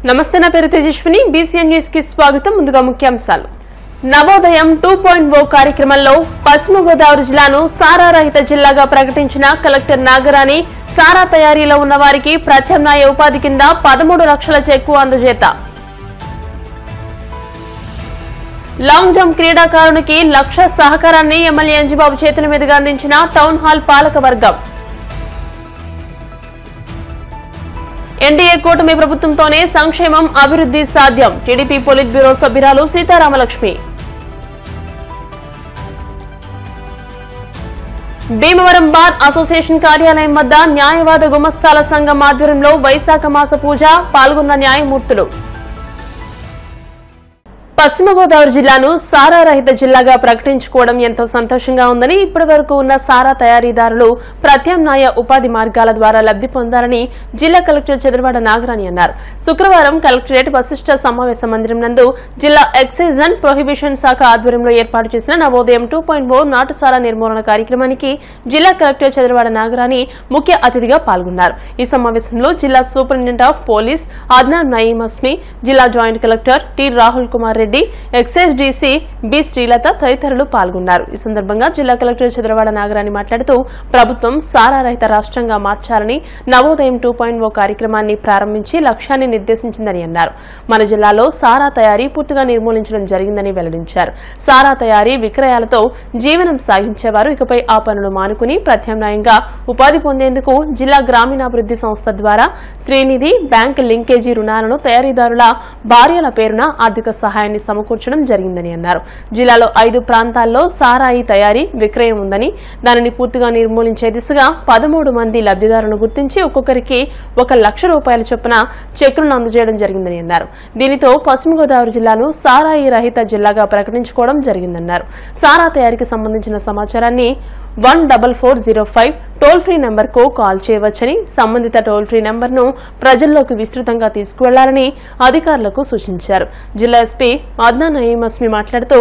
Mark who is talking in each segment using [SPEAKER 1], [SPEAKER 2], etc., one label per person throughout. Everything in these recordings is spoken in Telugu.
[SPEAKER 1] నమస్తే నా పేరు తేజస్విని బీసీఎన్ న్యూస్ కి స్వాగతం ముందుగా ముఖ్యాంశాలు నవోదయం 2.0 కార్యక్రమంలో పశ్చిమ గోదావరి జిల్లాను సారా రహిత జిల్లాగా ప్రకటించిన కలెక్టర్ నాగరాణి సారా తయారీలో ఉన్న వారికి ప్రత్యామ్నాయ ఉపాధి కింద 13 లక్షల చెక్కు అందజేత లాంగ్ జంప్ క్రీడాకారునికి లక్ష సహకారాన్ని ఎమ్మెల్యే అంజిబాబు చేతుల మీదుగా అందించిన టౌన్ హాల్ పాలక వర్గం ఎన్డీఏ కూటమి ప్రభుత్వంతోనే సంక్షేమం అభివృద్ధి సాధ్యం టీడీపీ పొలిట్ బ్యూరో సభ్యురాలు సీతారామలక్ష్మి భీమవరం బార్ అసోసియేషన్ కార్యాలయం వద్ద న్యాయవాద గుమస్తాల సంఘం ఆధ్వర్యంలో వైశాఖ మాస పూజ పాల్గొన్న న్యాయమూర్తులు పశ్చిమ గోదావరి జిల్లాను సారా రహిత జిల్లాగా ప్రకటించుకోవడం ఎంతో సంతోషంగా ఉందని ఇప్పటి వరకు ఉన్న సారా తయారీదారులు ప్రత్యామ్నాయ ఉపాధి మార్గాల ద్వారా లబ్ధి పొందాలని జిల్లా కలెక్టర్ చంద్రవాడ నాగరాణి అన్నారు. శుక్రవారం కలెక్టరేట్ వశిష్ట సమావేశ మందిరం నందు జిల్లా ఎక్సైజ్ అండ్ ప్రొహిబిషన్ శాఖ ఆధ్వర్యంలో ఏర్పాటు చేసిన నవోదయం 2.0 నాటు సారా నిర్మూలన కార్యక్రమానికి జిల్లా కలెక్టర్ చంద్రవాడ నాగరాణి ముఖ్య అతిథిగా పాల్గొన్నారు. ఈ సమావేశంలో జిల్లా superintendent of police Adnan Naeem Asmi, జిల్లా joint collector T Rahul Kumar Reddy, excise DC B Srilatha తదితరులు పాల్గొన్నారు. ఈ సందర్భంగా జిల్లా కలెక్టర్ చంద్రవాడ నాగరాణి మాట్లాడుతూ ప్రభుత్వం సారా రహిత రాష్ట్రంగా మార్చాలని నవోదయం 2.0 కార్యక్రమాన్ని ప్రారంభించి లక్ష్యాన్ని నిర్దేశించిందని అన్నారు. మన జిల్లాలో సారా తయారీ పూర్తిగా నిర్మూలించడం జరిగిందని వెల్లడించారు. సారా తయారీ విక్రయాలతో జీవనం సాగించేవారు ఇకపై ఆ పనులు మానుకుని ప్రత్యామ్నాయంగా ఉపాధి పొందేందుకు జిల్లా గ్రామీణాభివృద్ధి సంస్థ ద్వారా స్త్రీనిధి బ్యాంక్ లింకేజీ రుణాలను తయారీదారుల భార్యల పేరున ఆర్థిక సహాయాన్ని సమకూర్చడం జరిగిందని అన్నారు. జిల్లాలో 5 ప్రాంతాల్లో సారాయి తయారీ విక్రయం ఉందని దానిని పూర్తిగా నిర్మూలించే దిశగా 13 మంది లబ్ధిదారులను గుర్తించి ఒక్కొక్కరికి 1 లక్ష రూపాయల చొప్పున చెక్కులను అందజేయడం జరిగిందని అన్నారు. దీనితో పశ్చిమ గోదావరి జిల్లాను సారాయి రహిత జిల్లాగా ప్రకటించుకోవడం జరిగిందన్నారు. సారా తయారీకి సంబంధించిన సమాచారాన్ని 14405 టోల్ ఫ్రీ నెంబర్ కు కాల్ చేయవచ్చని, సంబంధిత టోల్ ఫ్రీ నెంబర్ ను ప్రజల్లోకి విస్తృతంగా తీసుకువెళ్లాలని అధికారులకు సూచించారు. జిల్లా ఎస్పీ అద్నాన్ నయీం అస్మి మాట్లాడుతూ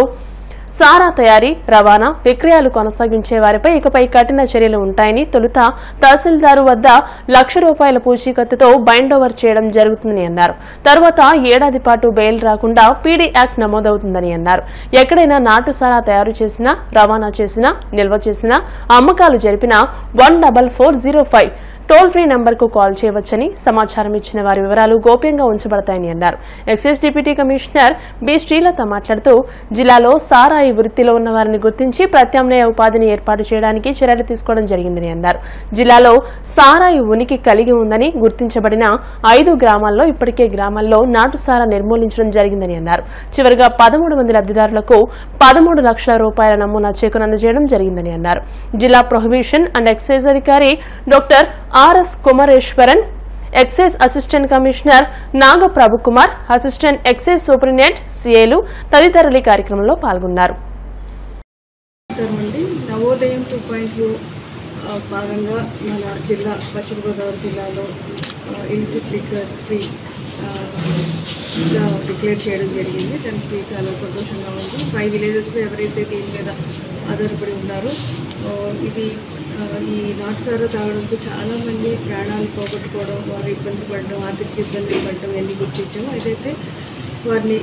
[SPEAKER 1] సారా తయారీ, రవాణా, విక్రయాలు కొనసాగించే వారిపై ఇకపై కఠిన చర్యలు ఉంటాయని, తొలుత తహసీల్దారు వద్ద 1 లక్ష రూపాయల పూచీకత్తుతో బైండ్ ఓవర్ చేయడం జరుగుతుందని అన్నారు. తర్వాత ఏడాది పాటు బెయిల్ రాకుండా పీడీ యాక్ట్ నమోదవుతుందని అన్నారు. ఎక్కడైనా నాటు సారా తయారు చేసినా, రవాణా చేసినా, నిల్వ చేసినా, అమ్మకాలు జరిపినా 14405 టోల్ ఫ్రీ నెంబర్ కు కాల్ చేయవచ్చని, సమాచారం ఇచ్చిన వారి వివరాలు గోప్యంగా ఉంచబడతాయని అన్నారు. Excise deputy commissioner B Srilatha మాట్లాడుతూ జిల్లాలో సారాయి వృత్తిలో ఉన్న వారిని గుర్తించి ప్రత్యామ్నాయ ఉపాధిని ఏర్పాటు చేయడానికి చర్యలు తీసుకోవడం జరిగిందని అన్నారు. జిల్లాలో సారాయి ఉనికి కలిగి ఉందని గుర్తించబడిన 5 గ్రామాల్లో ఇప్పటికే గ్రామాల్లో నాటు సారా నిర్మూలించడం జరిగిందని అన్నారు. చివరిగా 13 మంది లబ్ధిదారులకు 13 లక్షల రూపాయల నమూనా చెక్కును అందజేయడం జరిగిందని అన్నారు. జిల్లా ప్రొహిబిషన్ అండ్ ఎక్సైజ్ అధికారి doctor RS Kumareswaran, excise assistant commissioner Naga Prabhukumar, assistant excise superintendent సిఏలు తదితరులు ఈ కార్యక్రమంలో పాల్గొన్నారు.
[SPEAKER 2] నవోదయం 2.0 భాగంగా మన జిల్లా పశ్చిమ గోదావరి జిల్లాలో ఇలిసిట్ లిక్కర్ ఫ్రీ డిక్లేర్ చేయడం జరిగింది. దానికి చాలా సంతోషంగా ఉంది. 5 విలేజెస్లో ఎవరైతే దీని మీద ఆధారపడి ఉన్నారో ఇది ఈ నాటు సారా తాగడంతో చాలామంది ప్రాణాలు పోగొట్టుకోవడం, వారు ఇబ్బంది పడడం, ఆర్థిక ఇబ్బందులు పడడం ఎన్ని గుర్తించామో అదైతే వారిని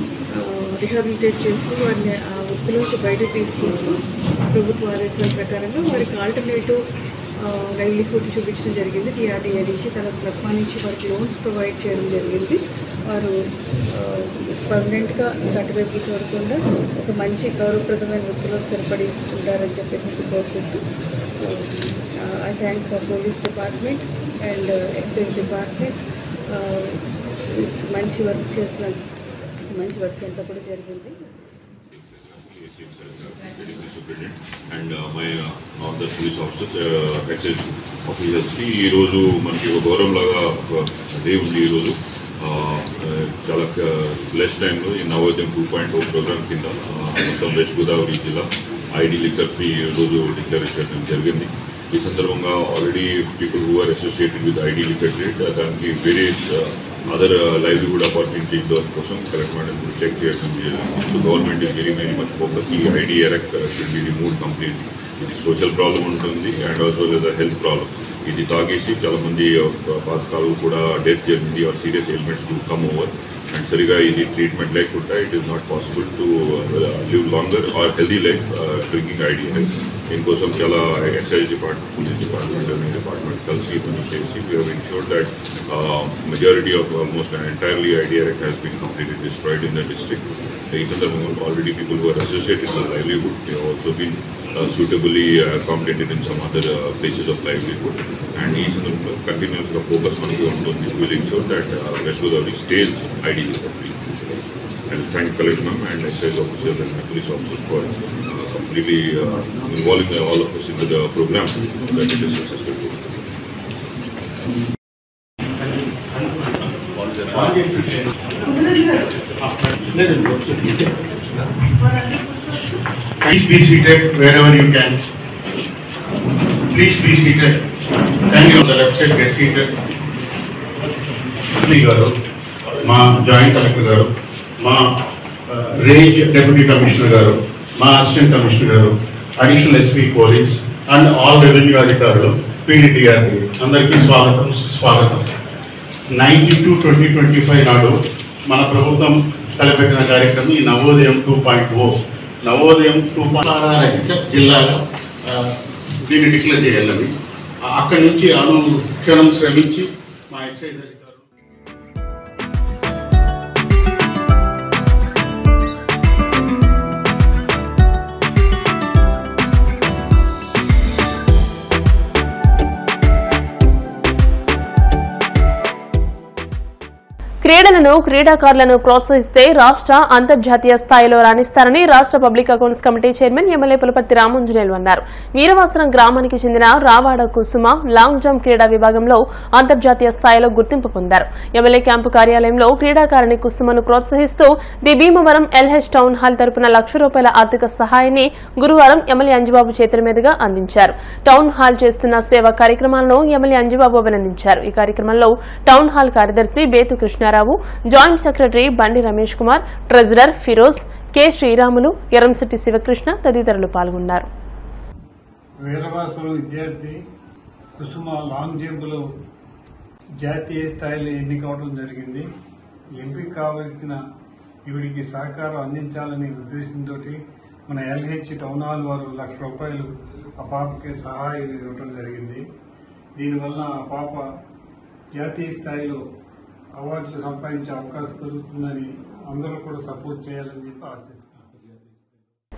[SPEAKER 2] రిహాబిలిటేట్ చేస్తూ వారిని ఆ వృత్తిలోంచి బయటకు తీసుకొస్తూ ప్రభుత్వ ఆదేశాల ప్రకారంగా వారికి ఆల్టర్నేటివ్ లైవ్లీహుడ్ చూపించడం జరిగింది. టీఆర్డీఏ నుంచి తన ప్రభుత్వం నుంచి వారికి లోన్స్ ప్రొవైడ్ చేయడం జరిగింది. వారు పర్మనెంట్గా అటువైపు చూడకుండా ఒక మంచి గౌరవప్రదమైన వృత్తిలో స్థిరపడి ఉంటారని చెప్పేసి కోరుకుంటూ I thank the police department and excise department. మంచి వర్క్ చేసిన మంచి వర్క్ అంతా కూడా జరిగింది.
[SPEAKER 3] And my all the police officers, excise ఆఫీసర్స్కి ఈరోజు మనకి ఒక గౌరవంలాగా ఒక డే ఉంది. ఈరోజు చాలా లెస్ టైంలో ఈ నవోదయం 2.0 ప్రోగ్రామ్ కింద మొత్తం వెస్ట్ గోదావరి జిల్లా ఐడి లిక్కర్ ఫ్రీ రోజు డిక్లేర్ చేయడం జరిగింది. ఈ సందర్భంగా already people who are associated with ID liquor trade దానికి వేరియస్ other livelihood opportunities కోసం కలెక్టర్ మేడం చెక్ చేయడం జరిగింది. Government is very much focus ఈ ID erect should be remove complete. ఇది సోషల్ ప్రాబ్లం ఉంటుంది అండ్ ఆల్సో లేదా హెల్త్ ప్రాబ్లం. ఇది తాగేసి చాలామంది పాతకాలు కూడా డెత్ జరిగింది are serious elements to come over and సరిగా ఇది ట్రీట్మెంట్ లేకుండా it is not possible to live longer or healthy life drinking ID erect. దీనికోసం చాలా excise department, police department, revenue department కలిసి పని చేసి we have ensured that majority of almost entirely ID Direct has been completely destroyed in the district. Even the already people who are associated with livelihood, they have also been suitably accommodated in some other places of livelihood. And even the continuous focus on will ensure that West Godavari stays ideally free. And thank Collector Ma'am and excise officers and police officers for completely involving all of us into the program so that it is successful.
[SPEAKER 4] Please be seated wherever you can. Please be seated. Can you on the left side get seated? Garu, Ma Joint Collector Garu, Ma Range Deputy Commissioner Garu, Ma Assistant Commissioner Garu, Additional SP Police, and all revenue adhikaruలు PDTRD అందరికీ స్వాగతం. 92-2025 నాడు మన ప్రభుత్వం తలపెట్టిన కార్యక్రమం ఈ నవోదయం 2.0. నవోదయం 2.0 రహిత జిల్లాగా దీన్ని డిక్లేర్ చేయాలని అక్కడి నుంచి అనుక్షణం శ్రమించి మా ఎక్సైజ్ అధికారులు
[SPEAKER 1] క్రీడలను క్రీడాకారులను ప్రోత్సహిస్తే రాష్ట్ర అంతర్జాతీయ స్థాయిలో రాణిస్తారని రాష్ట్ర public accounts committee chairman MLA Pulaparthi Ramanjaneyulu అన్నారు. వీరవాసరం గ్రామానికి చెందిన రావాడ కుసుమ లాంగ్ జంప్ క్రీడా విభాగంలో అంతర్జాతీయ స్థాయిలో గుర్తింపు పొందారు. ఎమ్మెల్యే క్యాంపు కార్యాలయంలో క్రీడాకారిణి కుసుమను ప్రోత్సహిస్తూ the Bhimavaram LH town hall తరపున ₹1,00,000 ఆర్థిక సహాయాన్ని గురువారం ఎమ్మెల్యే అంజిబాబు చేతుల మీదుగా అందించారు. టౌన్ హాల్ చేస్తున్న సేవా కార్యక్రమాలను ఎమ్మెల్యే అంజిబాబు అభినందించారు. ఈ కార్యక్రమంలో టౌన్ హాల్ కార్యదర్శి బేతు కృష్ణారావు, జాయింట్ సెక్రటరీ బండి రమేష్ కుమార్, ట్రెజరర్ ఫిరోజ్, కె శ్రీరాములు, ఎరంశెట్టి శివకృష్ణ తదితరులు పాల్గొన్నారు.
[SPEAKER 5] వీరవాసరం విద్యార్థి కుసుమ లాంగ్ జంప్లో జాతీయ స్థాయిలో ఎన్నికవడం జరిగింది. ఎంపిక కావలసిన ఈవిడికి సహకారం అందించాలనే ఉద్దేశంతో మన ఎల్హెచ్ టౌన్ హాల్ వారు ₹1,00,000 ఆ పాపకి సహాయం ఇవ్వడం జరిగింది. దీనివల్ల ఆ పాప జాతీయ స్థాయిలో అవార్డులు సంపాదించే అవకాశం కలుగుతుందని అందరూ కూడా సపోర్ట్ చేయాలని చెప్పి ఆశిస్తున్నాను.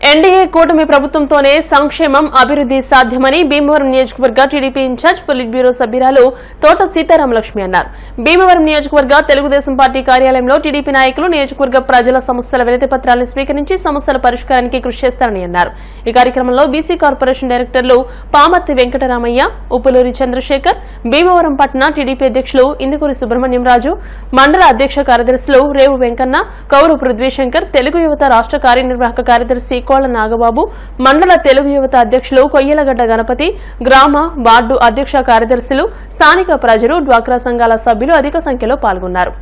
[SPEAKER 1] ఎన్డీఏ కూటమి ప్రభుత్వంతోనే సంక్షేమం, అభివృద్ధి సాధ్యమని భీమవరం నియోజకవర్గ టీడీపీ ఇన్ఛార్జ్ పొలిట్ బ్యూరో సభ్యురాలు తోట సీతారామలక్ష్మి అన్నారు. భీమవరం నియోజకవర్గ తెలుగుదేశం పార్టీ కార్యాలయంలో టీడీపీ నాయకులు నియోజకవర్గ ప్రజల సమస్యల వినతి పత్రాలను స్వీకరించి సమస్యల పరిష్కారానికి కృషి చేస్తారని అన్నారు. ఈ కార్యక్రమంలో బీసీ కార్పొరేషన్ డైరెక్టర్లు పామర్తి వెంకటరామయ్య, ఉప్పులూరి చంద్రశేఖర్, భీమవరం పట్టణ టీడీపీ అధ్యక్షులు ఇందుకూరి సుబ్రహ్మణ్యం రాజు, మండల అధ్యక్ష కార్యదర్శులు రేవు వెంకన్న, కౌరు పృథ్వీశంకర్, తెలుగు యువత రాష్ట్ర కార్యనిర్వాహక కార్యదర్శి కోళ్ల నాగబాబు, మండల తెలుగు యువత అధ్యక్షులు కొయ్యలగడ్డ గణపతి, గ్రామ వార్డు అధ్యక్ష కార్యదర్శులు, స్థానిక ప్రజలు, డ్వాక్రా సంఘాల సభ్యులు అధిక సంఖ్యలో పాల్గొన్నారు.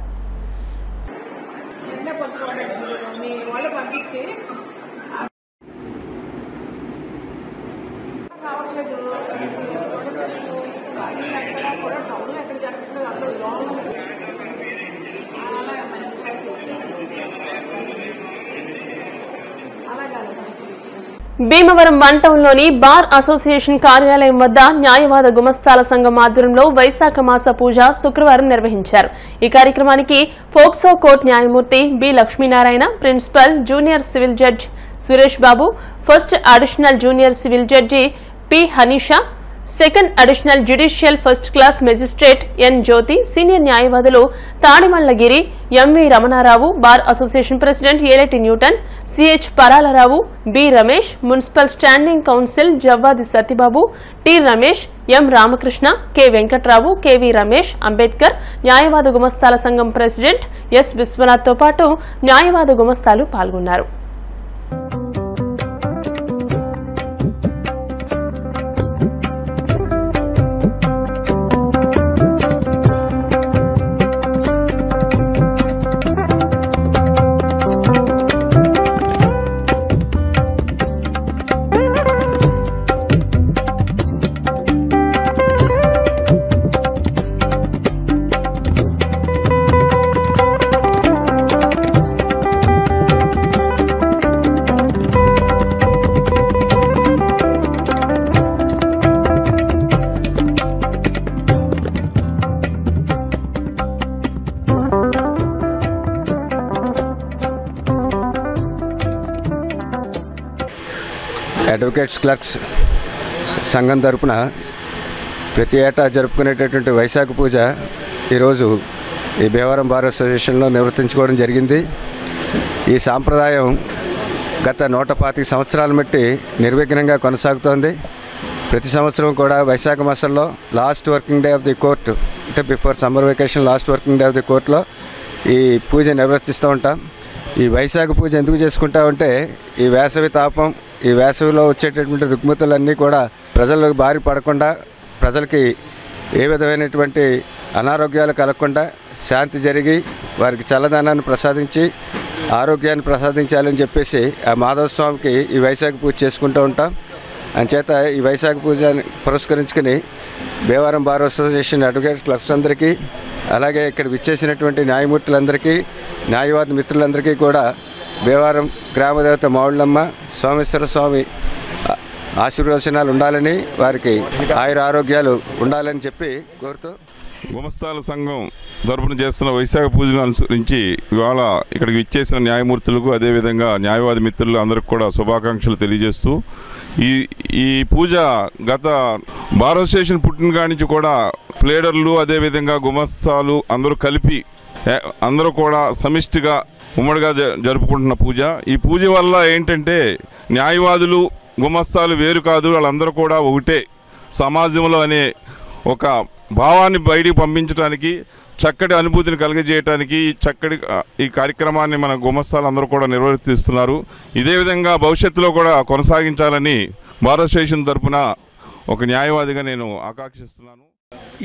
[SPEAKER 1] భీమవరం వన్ టౌన్లోని బార్ అసోసియేషన్ కార్యాలయం వద్ద న్యాయవాద గుమస్తాల సంఘం ఆధ్వర్యంలో వైశాఖ మాస పూజ శుక్రవారం నిర్వహించారు. ఈ కార్యక్రమానికి ఫోక్సో కోర్టు న్యాయమూర్తి B Lakshminarayana, principal junior civil judge Suresh Babu, first additional junior civil judge P Haneesha, second additional judicial first class magistrate N Jyothi, senior న్యాయవాదులు Tadimallagiri, MV Ramanarao, bar association president Elati Newton, CH Paralarao, B Ramesh, municipal standing council Javvadi Satyababu, T Ramesh, M Ramakrishna, K Venkatrao, KV Ramesh, Ambedkar, న్యాయవాద గుమస్తాల సంఘం ప్రెసిడెంట్ ఎస్ విశ్వనాథ్ తో పాటు న్యాయవాద గుమస్తాలు పాల్గొన్నారు.
[SPEAKER 6] అడ్వకేట్స్ క్లర్క్స్ సంఘం తరపున ప్రతి ఏటా జరుపుకునేటటువంటి వైశాఖ పూజ ఈరోజు ఈ భీమవరం బార్ అసోసియేషన్లో నిర్వర్తించుకోవడం జరిగింది. ఈ సాంప్రదాయం గత 125 సంవత్సరాల మట్టి నిర్విఘ్నంగా కొనసాగుతోంది. ప్రతి సంవత్సరం కూడా వైశాఖ మాసంలో last working day of the court, అంటే before summer vacation last working day of the కోర్టులో ఈ పూజ నిర్వర్తిస్తూ ఉంటాం. ఈ వైశాఖ పూజ ఎందుకు చేసుకుంటామంటే ఈ వేసవి తాపం, ఈ వేసవిలో వచ్చేటటువంటి రుగ్మతులన్నీ కూడా ప్రజలకు బారి పడకుండా, ప్రజలకి ఏ విధమైనటువంటి అనారోగ్యాలు కలగకుండా శాంతి జరిగి వారికి చల్లదనాన్ని ప్రసాదించి ఆరోగ్యాన్ని ప్రసాదించాలని చెప్పేసి ఆ మాధవ స్వామికి ఈ వైశాఖ పూజ చేసుకుంటూ ఉంటాం. అంచేత ఈ వైశాఖ పూజని పురస్కరించుకుని Bhimavaram bar association advocate clerks అందరికీ, అలాగే ఇక్కడ విచ్చేసినటువంటి న్యాయమూర్తులందరికీ, న్యాయవాది మిత్రులందరికీ కూడా భీమవరం గ్రామదేవత మావుళ్ళమ్మ సోమేశ్వర స్వామి ఆశీర్వచనాలు ఉండాలని, వారికి ఆయుర ఆరోగ్యాలు ఉండాలని చెప్పి కోరుతూ
[SPEAKER 7] గుమస్తాల సంఘం తరపున చేస్తున్న వైశాఖ పూజను అనుసరించి ఇవాళ ఇక్కడికి విచ్చేసిన న్యాయమూర్తులకు, అదేవిధంగా న్యాయవాది మిత్రులు అందరికి కూడా శుభాకాంక్షలు తెలియజేస్తూ ఈ పూజ గత బార్ అసోసియేషన్ పుట్టిన కాడి నుంచి కూడా ప్లేడర్లు, అదేవిధంగా గుమస్తాలు అందరూ కలిపి అందరూ కూడా సమిష్టిగా ఉమ్మడిగా జరుపుకుంటున్న పూజ. ఈ పూజ వల్ల ఏంటంటే న్యాయవాదులు గుమస్తాలు వేరు కాదు, వాళ్ళందరూ కూడా ఒకటే సమాజంలో అనే ఒక భావాన్ని బయటికి పంపించడానికి, చక్కటి అనుభూతిని కలిగజేయడానికి ఈ కార్యక్రమాన్ని మన గుమస్తాలు అందరూ కూడా నిర్వర్తిస్తున్నారు. ఇదే విధంగా భవిష్యత్తులో కూడా కొనసాగించాలని బార్ అసోసియేషన్ తరఫున ఒక న్యాయవాదిగా నేను ఆకాంక్షిస్తున్నాను.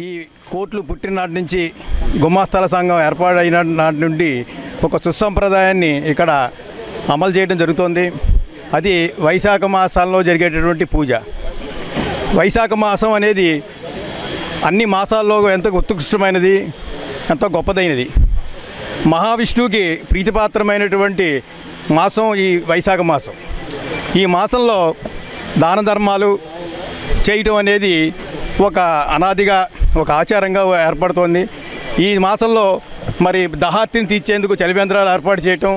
[SPEAKER 8] ఈ కోర్టులు పుట్టిన నాటి నుంచి గుమాస్తాల సంఘం ఏర్పాటైన నాటి నుండి ఒక సుసంప్రదాయాన్ని ఇక్కడ అమలు చేయడం జరుగుతోంది. అది వైశాఖ మాసాల్లో జరిగేటటువంటి పూజ. వైశాఖ మాసం అనేది అన్ని మాసాల్లో ఎంతో ఉత్కృష్టమైనది, ఎంతో గొప్పదైనది. మహావిష్ణువుకి ప్రీతిపాత్రమైనటువంటి మాసం ఈ వైశాఖ మాసం. ఈ మాసంలో దాన ధర్మాలు చేయటం అనేది ఒక అనాదిగా ఒక ఆచారంగా ఏర్పడుతోంది. ఈ మాసంలో మరి దహార్తిని తీర్చేందుకు చలివేంద్రాలు ఏర్పాటు చేయటం,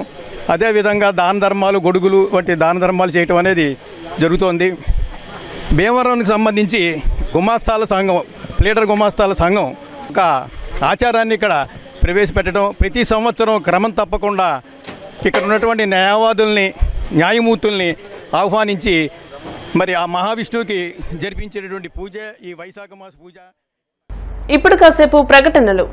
[SPEAKER 8] అదేవిధంగా దాన ధర్మాలు, గొడుగులు వంటి దాన ధర్మాలు చేయటం అనేది జరుగుతోంది. భీమవరానికి సంబంధించి గుమాస్తాల సంఘం, ప్లేడర్ గుమాస్తాల సంఘం ఒక ఆచారాన్ని ఇక్కడ ప్రవేశపెట్టడం, ప్రతి సంవత్సరం క్రమం తప్పకుండా ఇక్కడ ఉన్నటువంటి న్యాయవాదుల్ని, న్యాయమూర్తుల్ని ఆహ్వానించి మరి ఆ మహావిష్ణువుకి జరిపించేటటువంటి పూజ ఈ వైశాఖ మాస పూజ.
[SPEAKER 1] ఇప్పుడు కాసేపు ప్రకటనలు.